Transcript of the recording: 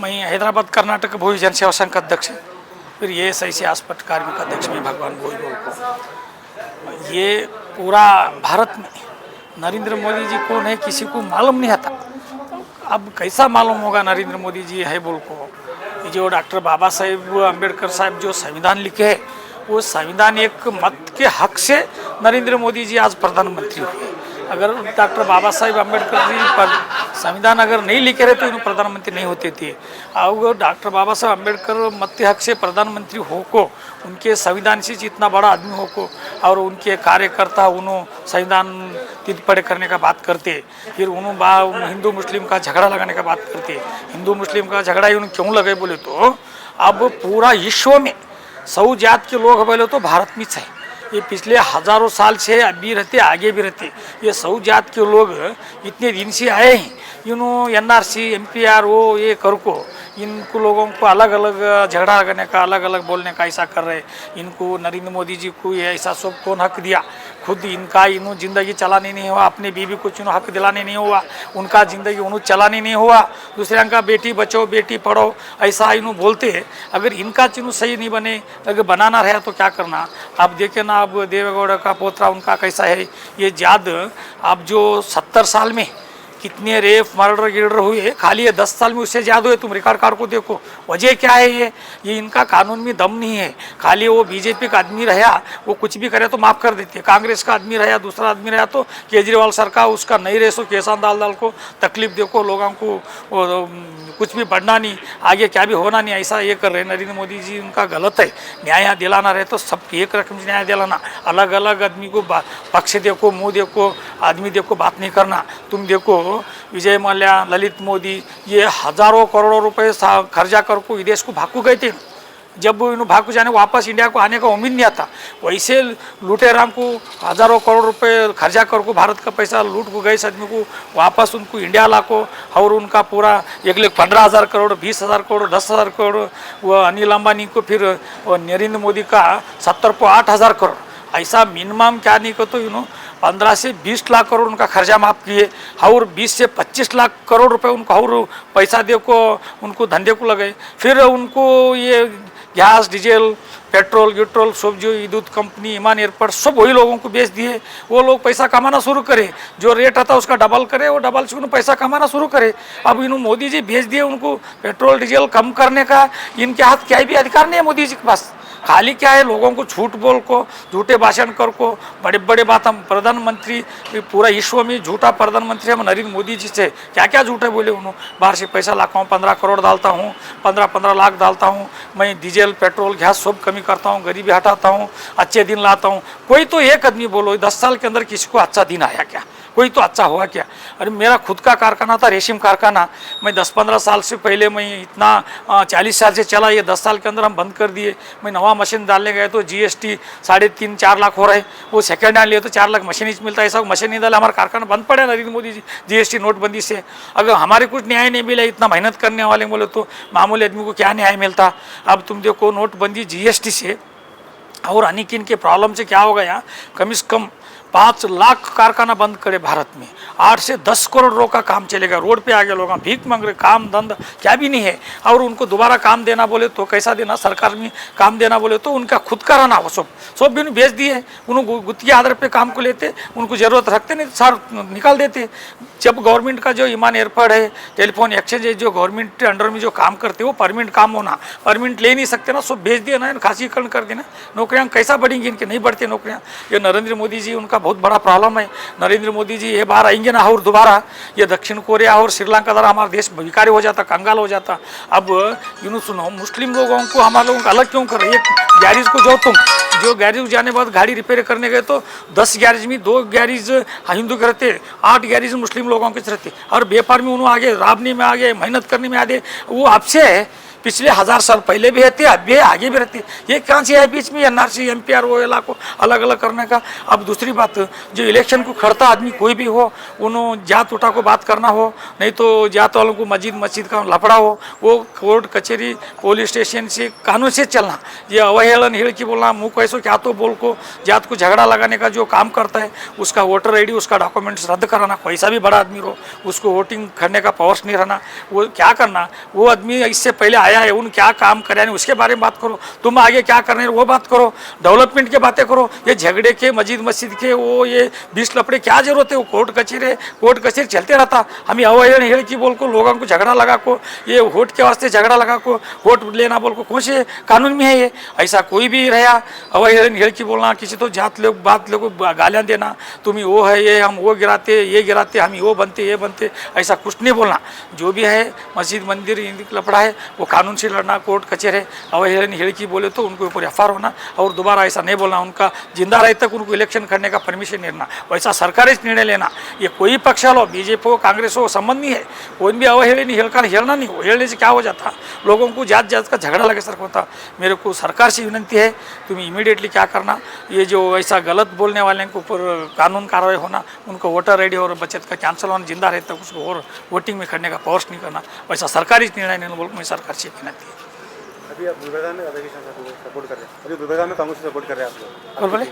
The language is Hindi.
मैं हैदराबाद कर्नाटक भोई जनसेवा संघ का अध्यक्ष, फिर ये सही आस्पट कार्मिक अध्यक्ष में भगवान भोई को। ये पूरा भारत में नरेंद्र मोदी जी कौन है किसी को मालूम नहीं आता। अब कैसा मालूम होगा नरेंद्र मोदी जी है बोल को। ये जो डॉक्टर बाबा साहेब अम्बेडकर साहब जो संविधान लिखे है, वो संविधान एक मत के हक से नरेंद्र मोदी जी आज प्रधानमंत्री हुए। अगर डॉक्टर बाबा साहेब अम्बेडकर जी पर संविधान अगर नहीं लिखे रहे तो इन्होंने प्रधानमंत्री नहीं होते थे। और डॉक्टर बाबा साहेब अम्बेडकर मत के हक से प्रधानमंत्री हो को, उनके संविधान से जितना बड़ा आदमी हो को, और उनके कार्यकर्ता उन्होंने संविधान तिरपड़े करने का बात करते, फिर उन्होंने हिंदू मुस्लिम का झगड़ा लगाने का बात करते। हिंदू मुस्लिम का झगड़ा ही उन्हें क्यों लगे बोले तो अब पूरा विश्व में 100 जात के लोग बोले तो भारत में है। ये पिछले हज़ारों साल से अभी रहते, आगे भी रहते। ये 100 जात के लोग इतने दिन से आए हैं। इन्होंने NRC MPR वो ये कर को इनको लोगों को अलग अलग झगड़ा करने का, अलग अलग बोलने का ऐसा कर रहे। इनको नरेंद्र मोदी जी को ये ऐसा सब कौन हक दिया? खुद इनका इन्हों ज़िंदगी चलाने नहीं हुआ, अपने बीवी को चुनो हक दिलाने नहीं हुआ, उनका ज़िंदगी उन्हों चलाने नहीं हुआ। दूसरे का बेटी बचाओ बेटी पढ़ो ऐसा इन्हों बोलते हैं। अगर इनका चिन्ह सही नहीं बने, अगर बनाना रहा तो क्या करना? आप देखे ना, अब देवेगौड़ा का पोतरा उनका कैसा है ये जाद। अब जो 70 साल में कितने रेप मर्डर गिर्डर हुए, खाली ये 10 साल में उससे ज़्यादा हुए। तुम रिकॉर्ड कार्ड को देखो, वजह क्या है? ये इनका कानून में दम नहीं है। खाली वो बीजेपी का आदमी रहा, वो कुछ भी करे तो माफ़ कर देते। कांग्रेस का आदमी रहा, दूसरा आदमी रहा तो केजरीवाल सरकार उसका नहीं रहे सो केसान दाल को तकलीफ देखो, लोगों को कुछ भी बढ़ना नहीं, आगे क्या भी होना नहीं, ऐसा ये कर रहे नरेंद्र मोदी जी। उनका गलत है। न्याय यहाँ दिलाना रहे तो सबकी एक रकम से न्याय दिलाना, अलग अलग आदमी को पक्ष देखो, मुँह देखो, आदमी देखो, बात नहीं करना। तुम देखो विजय माल्या, ललित मोदी, ये हज़ारों करोड़ों रुपए खर्चा कर को विदेश को भागू गए थे। जब इन्होंने भाग जाने वापस इंडिया को आने का उम्मीद नहीं आता, वैसे लुटेराम को हज़ारों करोड़ रुपए खर्चा कर को भारत का पैसा लूट को गए आदमी को वापस उनको इंडिया ला को, और उनका पूरा 1,15,000 करोड़, 20,000 करोड़, 10,000 करोड़ वो अनिल अंबानी को, फिर नरेंद्र मोदी का 70 को 8,000 करोड़, ऐसा मिनिमम क्या नहीं को तो 15 से 20 लाख करोड़ उनका खर्चा माफ़ किए, और 20 से 25 लाख करोड़ रुपए उनको और पैसा दे को उनको धंधे को लगे। फिर उनको ये गैस डीजल पेट्रोल गिट्रोल सब जो विद्युत कंपनी ईमान एयरपोर्ट सब वही लोगों को बेच दिए। वो लोग पैसा कमाना शुरू करे, जो रेट आता उसका डबल करे, वो डबल से उन्हें पैसा कमाना शुरू करे। अब इन्होंने मोदी जी भेज दिए उनको पेट्रोल डीजल कम करने का, इनके हाथ क्या भी अधिकार नहीं है मोदी जी के पास। खाली क्या है, लोगों को झूठ बोल को, झूठे भाषण कर को, बड़े बड़े बात। हम प्रधानमंत्री पूरा विश्व में झूठा प्रधानमंत्री हम नरेंद्र मोदी जी से क्या क्या झूठे बोले। उन्होंने बाहर से पैसा लाता हूँ, 15 करोड़ डालता हूँ, 15 लाख डालता हूँ, मैं डीजल पेट्रोल गैस सब कमी करता हूँ, गरीबी हटाता हूँ, अच्छे दिन लाता हूँ। कोई तो एक आदमी बोलो 10 साल के अंदर किसी को अच्छा दिन आया क्या? कोई तो अच्छा हुआ क्या? अरे मेरा खुद का कारखाना था, रेशम कारखाना। मैं 10-15 साल से पहले मैं इतना 40 साल से चला, ये 10 साल के अंदर हम बंद कर दिए। मैं नवा मशीन डालने गए तो GST 3.5-4 लाख हो रहे, वो सेकेंड हैंड लिए तो 4 लाख मशीन ही मिलता है। ऐसा मशीन नहीं डाला, हमारा कारखाना बंद पड़े नरेंद्र मोदी जी GST नोटबंदी से। अगर हमारे कुछ न्याय नहीं मिला, इतना मेहनत करने वाले बोले तो मामूली आदमी को क्या न्याय मिलता? अब तुम देखो नोटबंदी GST से और अनेक इनके प्रॉब्लम से क्या हो गया, कम से कम 5 लाख कारखाना बंद करे भारत में, 8 से 10 करोड़ लोग का काम चलेगा। रोड पे आगे लोग भीख मांग रहे, काम धंधा क्या भी नहीं है। और उनको दोबारा काम देना बोले तो कैसा देना? सरकार में काम देना बोले तो उनका खुद का रहना, वो सब भी बेच दिए। उन्होंने गुत्ती आधार पे काम को लेते, उनको ज़रूरत रखते नहीं सर निकाल देते। जब गवर्नमेंट का जो ईमान एयरपोर्ट है, टेलीफोन एक्सचेंज है, जो गवर्नमेंट के अंडर में जो काम करते वो परमानेंट काम होना, परमानेंट ले नहीं सकते ना, सब बेच दिया ना, खासीकरण कर देना। नौकरियाँ कैसा बढ़ेंगी? इनके नहीं बढ़ती नौकरियाँ। ये नरेंद्र मोदी जी उनका बहुत बड़ा प्रॉब्लम है। नरेंद्र मोदी जी ये बार आएंगे ना और दोबारा, ये दक्षिण कोरिया और श्रीलंका द्वारा हमारा देश भिखारी हो जाता, कंगाल हो जाता। अब यूँ सुनो, मुस्लिम लोगों को हमारे लोगों को अलग क्यों कर रहे? एक गैरेज को जो गैरेज जाने बाद गाड़ी रिपेयर करने गए तो 10 गैरेज में 2 गैरेज हिंदू के रहते, 8 गैरेज मुस्लिम लोगों के रहते। और व्यापार में उन्होंने आगे, राबने में आगे, मेहनत करने में आगे। वो आपसे है पिछले 1000 साल पहले भी रहती है, अब भी है, आगे भी रहती है। ये कहाँ से है बीच में एनआरसी एमपीआर वो इलाको अलग अलग करने का। अब दूसरी बात, जो इलेक्शन को खड़ता आदमी कोई भी हो, उन्होंने जात उठा को बात करना हो, नहीं तो जात वालों को मस्जिद का लफड़ा हो, वो कोर्ट कचहरी पुलिस स्टेशन से कानून से चलना। ये अवहेलन हिड़ की बोलना, मुँह कैसो क्या तो बोल को जात को झगड़ा लगाने का जो काम करता है, उसका वोटर आईडी उसका डॉक्यूमेंट्स रद्द कराना। कैसा भी बड़ा आदमी हो, उसको वोटिंग करने का पावर्स नहीं रहना। वो क्या करना, वो आदमी इससे पहले आया है, उन क्या काम करे उसके बारे में बात करो। तुम आगे क्या करना है वो बात करो, डेवलपमेंट की बातें करो। ये झगड़े के मस्जिद के वो ये 20 लफड़े क्या जरूरत है? वो कोर्ट कचहरी चलते रहता। हम अवहेलन हिड़ की बोल को लोगों को झगड़ा लगा को, ये वोट के वास्ते झगड़ा लगा को, वोट लेना बोल को कौन से कानून में है ये? ऐसा कोई भी रहा अवहेलन हिड़ की बोलना, किसी तो जात लोग बात लोग गालियाँ देना, तुम वो है ये, हम वो गिराते ये गिराते, हम वो बनते ये बनते, ऐसा कुछ नहीं बोलना। जो भी है मस्जिद मंदिर लफड़ा है वो कानून से लड़ना, कोर्ट कचहरी। अवहेलन हिड़ की बोले तो उनको ऊपर एफ होना और दोबारा ऐसा नहीं बोलना। उनका जिंदा रहे तक उनको इलेक्शन करने का परमिशन नहीं देना, वैसा सरकारी निर्णय लेना। ये कोई पक्ष लो, बीजेपी हो कांग्रेस हो, संबंध नहीं है। कोई भी अवहेलन हेलना नहीं हो, हेलने से क्या हो जाता, लोगों को जात का झगड़ा लगे सर होता। मेरे को सरकार से विनंती है, तुम इमीडिएटली क्या करना, ये जो ऐसा गलत बोलने वाले के ऊपर कानून कार्रवाई होना, उनको वोटर आईडी और बचत का कैंसिल होना, जिंदा रहे तक उसको और वोटिंग में करने का पावर्स नहीं करना, वैसा सरकारी निर्णय नहीं बोल मैं सरकार से विनती है। अभी आप दुबेगा में सपोर्ट कर रहे हैं, अभी दुबेगा में कांग्रेस सपोर्ट कर रहे हैं आप लोग? कौन बोले?